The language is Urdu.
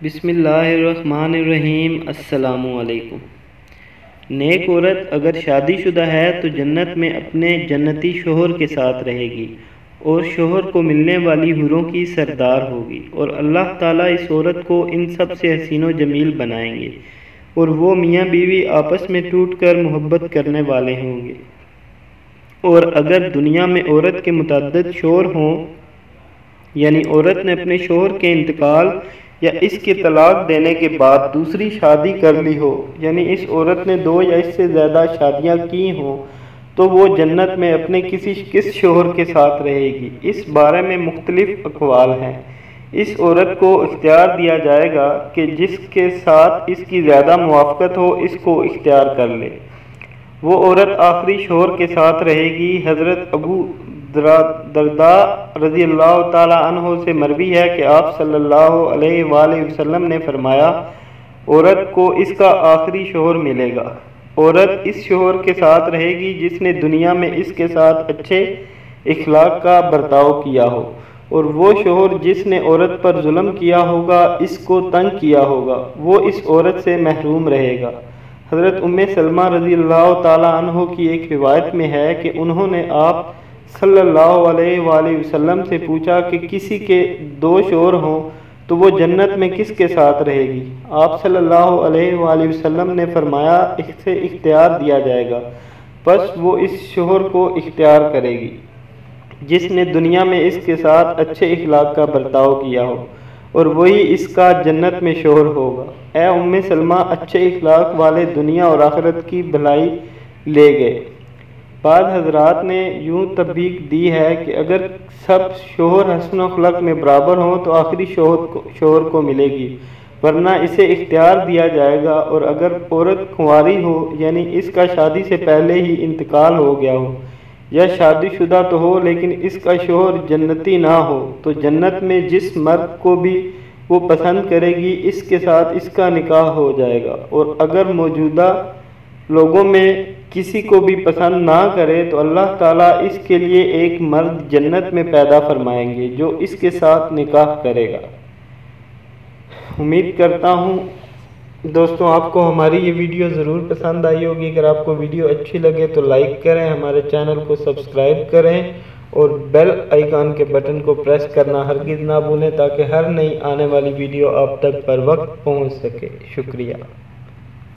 بسم اللہ الرحمن الرحیم۔ السلام علیکم۔ نیک عورت اگر شادی شدہ ہے تو جنت میں اپنے جنتی شوہر کے ساتھ رہے گی اور شوہر کو ملنے والی حوروں کی سردار ہوگی، اور اللہ تعالیٰ اس عورت کو ان سب سے حسین و جمیل بنائیں گے، اور وہ میاں بیوی آپس میں ٹوٹ کر محبت کرنے والے ہوں گے۔ اور اگر دنیا میں عورت کے متعدد شوہر ہوں، یعنی عورت نے اپنے شوہر کے انتقال یا اس کے طلاق دینے کے بعد دوسری شادی کر لی ہو، یعنی اس عورت نے 2 یا اس سے زیادہ شادیاں کی ہوں، تو وہ جنت میں اپنے کس شوہر کے ساتھ رہے گی۔ اس بارے میں مختلف اقوال ہیں۔ اس عورت کو اختیار دیا جائے گا کہ جس کے ساتھ اس کی زیادہ موافقت ہو اس کو اختیار کر لے۔ وہ عورت آخری شوہر کے ساتھ رہے گی۔ حضرت ابو درداء رضی اللہ تعالی عنہ سے مروی ہے کہ آپ صلی اللہ علیہ وآلہ وسلم نے فرمایا، عورت کو اس کا آخری شوہر ملے گا۔ عورت اس شوہر کے ساتھ رہے گی جس نے دنیا میں اس کے ساتھ اچھے اخلاق کا برتاؤ کیا ہو، اور وہ شوہر جس نے عورت پر ظلم کیا ہوگا، اس کو تنگ کیا ہوگا، وہ اس عورت سے محروم رہے گا۔ حضرت ام سلمہ رضی اللہ تعالی عنہ کی ایک روایت میں ہے کہ انہوں نے آپ صلی اللہ علیہ وآلہ وسلم سے پوچھا کہ کسی کے 2 شوہر ہوں تو وہ جنت میں کس کے ساتھ رہے گی؟ آپ صلی اللہ علیہ وآلہ وسلم نے فرمایا، اسے اختیار دیا جائے گا، پس وہ اس شوہر کو اختیار کرے گی جس نے دنیا میں اس کے ساتھ اچھے اخلاق کا برتاؤ کیا ہو، اور وہی اس کا جنت میں شوہر ہوگا۔ اے ام سلمہ، اچھے اخلاق والے دنیا اور آخرت کی بھلائی لے گئے۔ بعض حضرات نے یوں تبیین دی ہے کہ اگر سب شوہر حسن و خلق میں برابر ہوں تو آخری شوہر کو ملے گی، ورنہ اسے اختیار دیا جائے گا، اور اگر عورت کنواری ہو، یعنی اس کا شادی سے پہلے ہی انتقال ہو گیا ہو، یا شادی شدہ تو ہو لیکن اس کا شوہر جنتی نہ ہو، تو جنت میں جس مرد کو بھی وہ پسند کرے گی اس کے ساتھ اس کا نکاح ہو جائے گا، اور اگر موجودہ لوگوں میں کسی کو بھی پسند نہ کرے تو اللہ تعالیٰ اس کے لیے ایک مرد جنت میں پیدا فرمائیں گے جو اس کے ساتھ نکاح کرے گا۔ امید کرتا ہوں دوستوں آپ کو ہماری یہ ویڈیو ضرور پسند آئی ہوگی۔ اگر آپ کو ویڈیو اچھی لگے تو لائک کریں، ہمارے چینل کو سبسکرائب کریں، اور بیل آئیکن کے بٹن کو پریس کرنا ہرگز نہ بھولیں تاکہ ہر نئی آنے والی ویڈیو آپ تک پر وقت پہنچ سکے۔ شکریہ۔